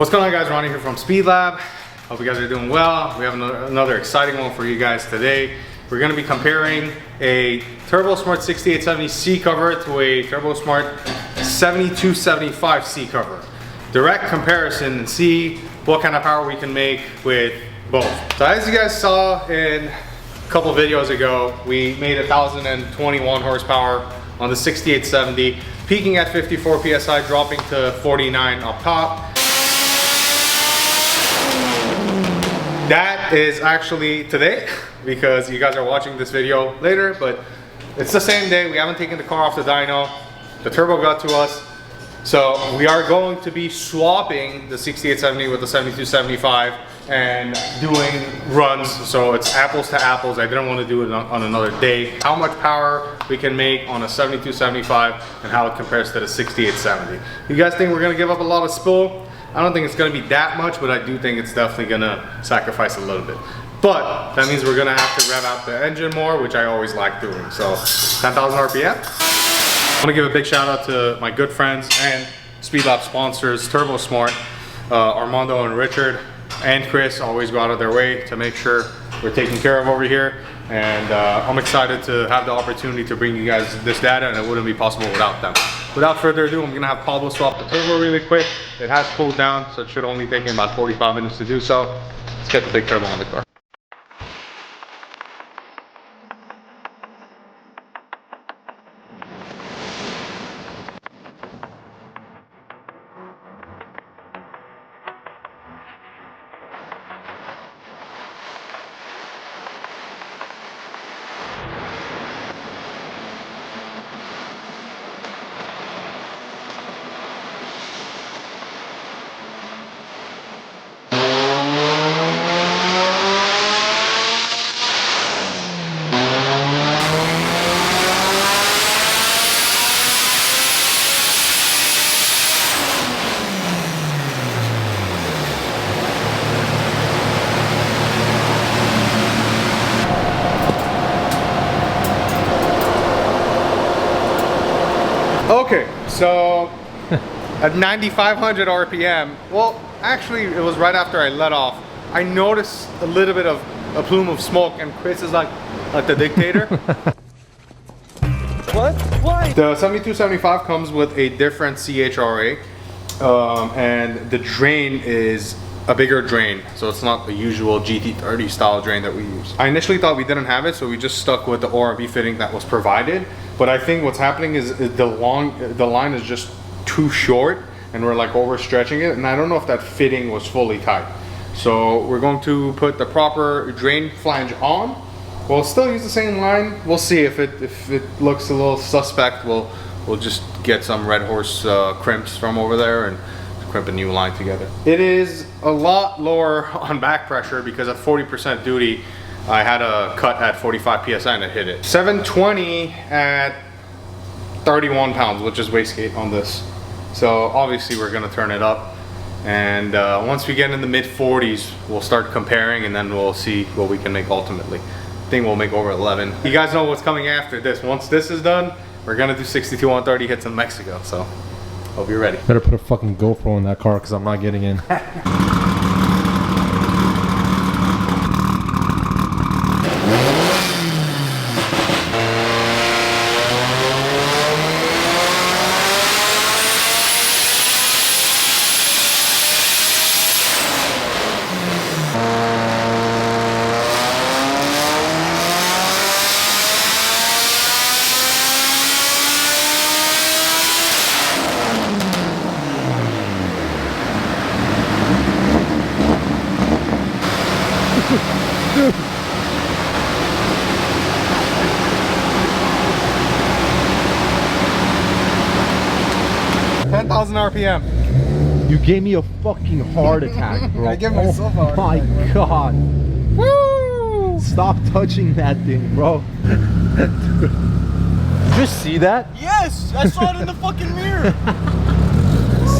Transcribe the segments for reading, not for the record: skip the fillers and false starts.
What's going on, guys? Ronnie here from SpeedLab. Hope you guys are doing well. We have another exciting one for you guys today. We're going to be comparing a TurboSmart 6870 C cover to a TurboSmart 7275 C cover. Direct comparison and see what kind of power we can make with both. So as you guys saw in a couple videos ago, we made 1,021 horsepower on the 6870, peaking at 54 PSI, dropping to 49 up top. That is actually today, because you guys are watching this video later, but it's the same day. We haven't taken the car off the dyno. The turbo got to us. So we are going to be swapping the 6870 with the 7275 and doing runs. So it's apples to apples. I didn't want to do it on another day. How much power we can make on a 7275 and how it compares to the 6870. You guys think we're gonna give up a lot of spool? I don't think it's gonna be that much, but I do think it's definitely gonna sacrifice a little bit. But that means we're gonna have to rev out the engine more, which I always like doing. So 10,000 RPM. I wanna give a big shout out to my good friends and SpeedLab sponsors, TurboSmart, Armando and Richard and Chris always go out of their way to make sure we're taken care of over here. And I'm excited to have the opportunity to bring you guys this data, and it wouldn't be possible without them. Without further ado, I'm gonna have Pablo swap the turbo really quick. It has cooled down, so it should only take me about 45 minutes to do so. Let's get the big turbo on the car. Okay, so at 9,500 RPM, well, actually it was right after I let off, I noticed a little bit of a plume of smoke, and Chris is like the dictator. What? Why? The 7275 comes with a different CHRA, and the drain is a bigger drain, so it's not the usual GT30 style drain that we use. I initially thought we didn't have it, so we just stuck with the ORB fitting that was provided. But I think what's happening is the line is just too short, and we're like overstretching it, and I don't know if that fitting was fully tight. So we're going to put the proper drain flange on. We'll still use the same line. We'll see if it looks a little suspect. We'll just get some Red Horse crimps from over there and crimp a new line together. It is a lot lower on back pressure because at 40% duty, I had a cut at 45 PSI and it hit it. 720 at 31 pounds, which is wastegate on this. So obviously we're gonna turn it up. And once we get in the mid 40s, we'll start comparing, and then we'll see what we can make ultimately. I think we'll make over 11. You guys know what's coming after this. Once this is done, we're gonna do 62 130 hits in Mexico. So hope you're ready. Better put a fucking GoPro in that car, because I'm not getting in. 10,000 RPM. You gave me a fucking heart attack, bro. I gave myself a heart attack. Oh my god. Woo! Stop touching that thing, bro. Did you see that? Yes! I saw it in the fucking mirror.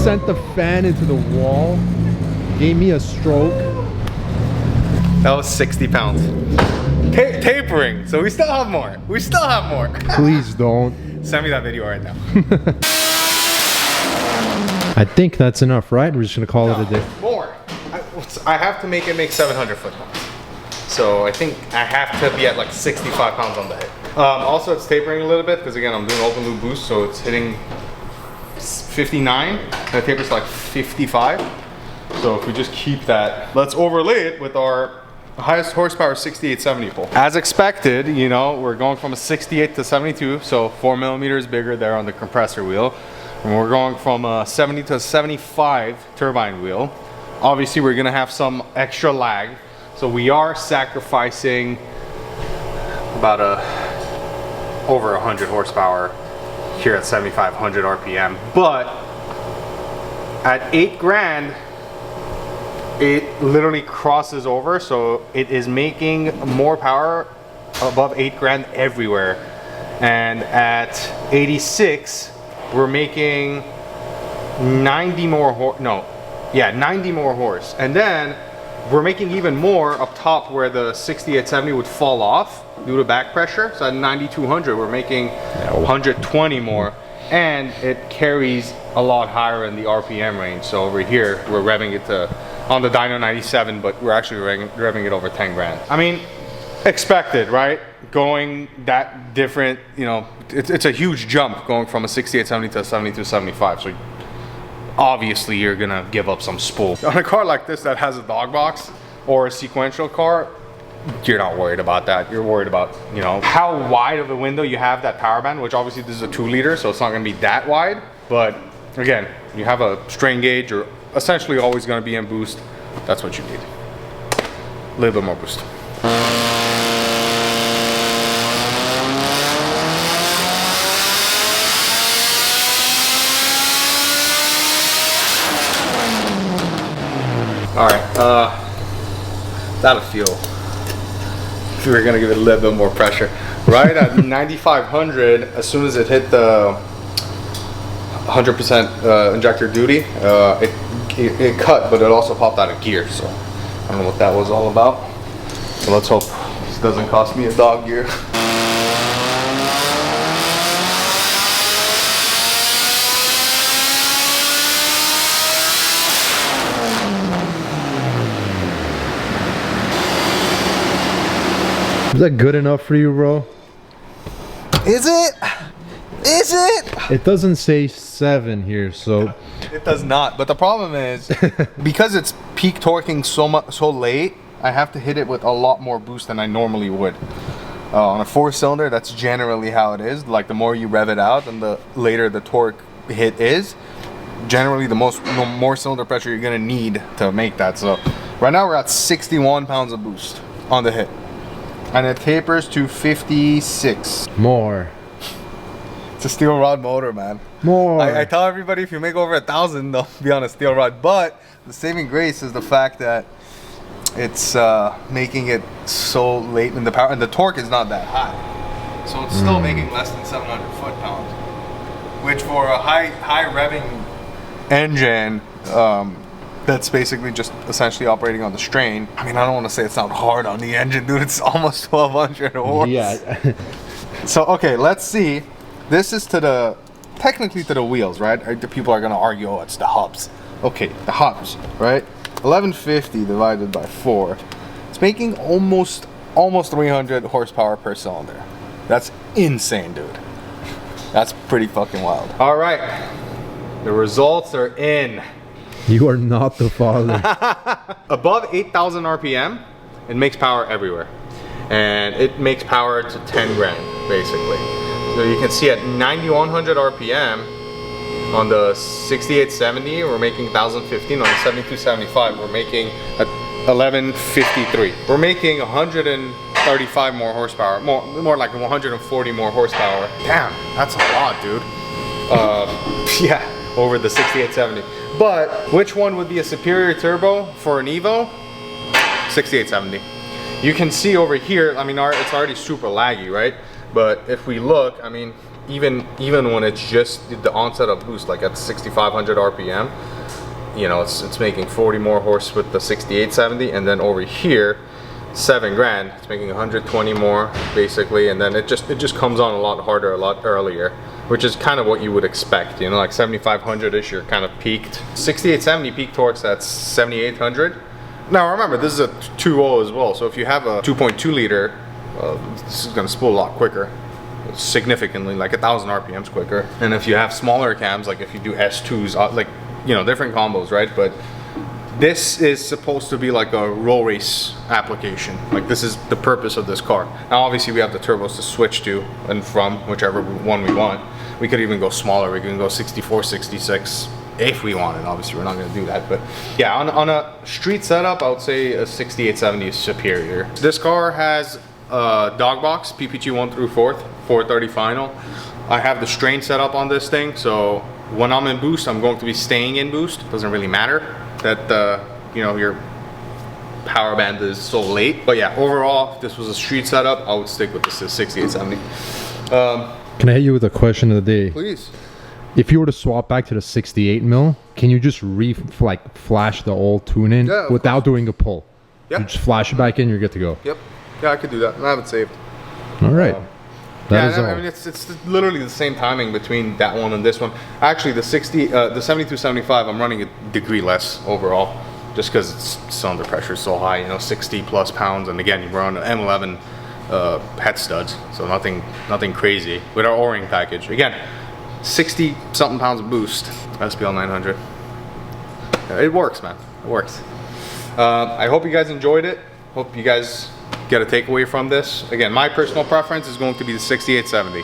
Sent the fan into the wall. Gave me a stroke. That was 60 pounds. Tapering, so we still have more. We still have more. Please don't. Send me that video right now. I think that's enough, right? We're just gonna call it a day. More. I have to make it make 700 foot-pounds. So I think I have to be at like 65 pounds on the hit. Also, it's tapering a little bit because again, I'm doing open loop boost, so it's hitting 59. And it tapers to like 55. So if we just keep that, let's overlay it with our highest horsepower 6870 pole. As expected, you know, we're going from a 68 to 72, so 4 millimeters bigger there on the compressor wheel. And we're going from a 70 to a 75 turbine wheel. Obviously, we're gonna have some extra lag. So we are sacrificing about over 100 horsepower here at 7,500 RPM. But at 8 grand, it literally crosses over. So it is making more power above 8 grand everywhere. And at 86, we're making 90 more 90 more horse. And then we're making even more up top where the 6870 would fall off due to back pressure. So at 9200, we're making 120 more. And it carries a lot higher in the RPM range. So over here, we're revving it to, on the dyno 97, but we're actually revving it over 10 grand. I mean, expected, right? Going that different, you know, it's a huge jump going from a 6870 to a 7275. So obviously you're gonna give up some spool. On a car like this that has a dog box or a sequential car, you're not worried about that. You're worried about, you know, how wide of a window you have that power band, which obviously this is a 2-liter, so it's not gonna be that wide. But again, you have a strain gauge, you're essentially always gonna be in boost. That's what you need. A little bit more boost. All right, that'll feel. We're gonna give it a little bit more pressure. Right at 9,500, as soon as it hit the 100% injector duty, it cut, but it also popped out of gear. So I don't know what that was all about. So let's hope this doesn't cost me a dog gear. Is that good enough for you, bro? Is it? Is it? It doesn't say 7 here, so it does not. But the problem is because it's peak torquing so late, I have to hit it with a lot more boost than I normally would. On a 4-cylinder, that's generally how it is. Like the more you rev it out, and the later the torque hit is. Generally, the more cylinder pressure you're gonna need to make that. So right now we're at 61 pounds of boost on the hit. And it tapers to 56. more. It's a steel rod motor, man. More. I tell everybody if you make over 1,000, they'll be on a steel rod. But the saving grace is the fact that it's making it so late in the power, and the torque is not that high. So it's still making less than 700 foot-pounds, which for a high revving engine, that's basically just essentially operating on the strain. I mean, I don't want to say it's not hard on the engine, dude. It's almost 1,200 horse. Yeah. So, okay, let's see. This is technically to the wheels, right? The people are going to argue, oh, it's the hubs. Okay, the hubs, right? 1150 divided by 4. It's making almost 300 horsepower per cylinder. That's insane, dude. That's pretty fucking wild. All right. The results are in. You are not the father. Above 8,000 RPM, it makes power everywhere. And it makes power to 10 grand, basically. So you can see at 9,100 RPM, on the 6870, we're making 1,015. On the 7275, we're making 1,153. We're making 135 more horsepower, more like 140 more horsepower. Damn, that's a lot, dude. Yeah, over the 6870. But which one would be a superior turbo for an Evo? 6870. You can see over here, I mean, it's already super laggy, right? But if we look, I mean, even when it's just the onset of boost, like at 6,500 RPM, you know, it's making 40 more horse with the 6870, and then over here, 7 grand, it's making 120 more basically, and then it just comes on a lot harder, a lot earlier. which is kind of what you would expect, you know, like 7,500-ish, you're kind of peaked. 6870 peak torques, that's 7,800. Now remember, this is a 2.0 as well, so if you have a 2.2 liter, this is gonna spool a lot quicker. Significantly, like 1,000 RPMs quicker. And if you have smaller cams, like if you do S2s, like, you know, different combos, right? But this is supposed to be like a roll race application. Like this is the purpose of this car. Now obviously we have the turbos to switch to and from, whichever one we want. We could even go smaller. We can go 64, 66 if we wanted. Obviously we're not going to do that, but yeah, on a street setup, I would say a 6870 is superior. This car has a dog box, PPG 1 through 4th, 430 final. I have the strain set up on this thing, so when I'm in boost, I'm going to be staying in boost. Doesn't really matter that you know, your power band is so late. But yeah, overall, if this was a street setup, I would stick with the 6870. Can I hit you with a question of the day? Please. If you were to swap back to the 68 mil, can you just flash the old tune in without doing a pull? Yeah. You just flash it back in, you're good to go. Yep. Yeah, I could do that. I have it saved. All right. That is all. I mean, it's literally the same timing between that one and this one. Actually, the 7275, I'm running a degree less overall, just because cylinder pressure is so high. You know, 60 plus pounds, and again, we're on an M11 head studs, so nothing crazy with our O-ring package. Again, 60 something pounds of boost. SPL 900. It works, man. It works. I hope you guys enjoyed it. Hope you guys get a takeaway from this. Again, my personal preference is going to be the 6870.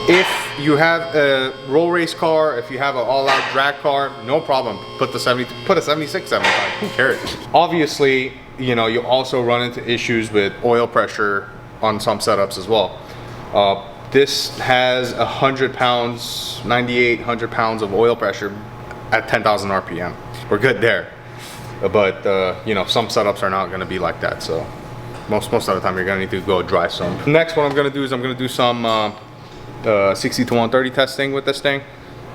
If you have a roll race car, if you have an all-out drag car, no problem. Put a 7675. Who cares? Obviously, you know, you also run into issues with oil pressure on some setups as well. This has 100 pounds, 98, 100 pounds of oil pressure at 10,000 RPM. We're good there. But you know, some setups are not going to be like that. So most of the time you're going to need to go dry some. Next, what I'm going to do is I'm going to do some 60 to 130 testing with this thing,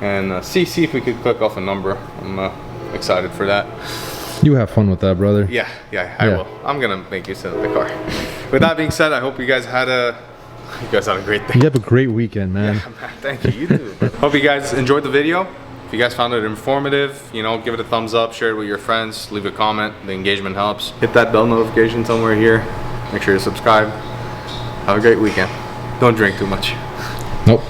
and see if we could click off a number. I'm excited for that. You have fun with that, brother. Yeah, I will. I'm gonna make use of the car. With that being said, I hope you guys had a great day. You have a great weekend, man. Yeah, man, thank you. You too. Hope you guys enjoyed the video. If you guys found it informative, you know, give it a thumbs up, share it with your friends, leave a comment. The engagement helps. Hit that bell notification somewhere here. Make sure to subscribe. Have a great weekend. Don't drink too much. Nope.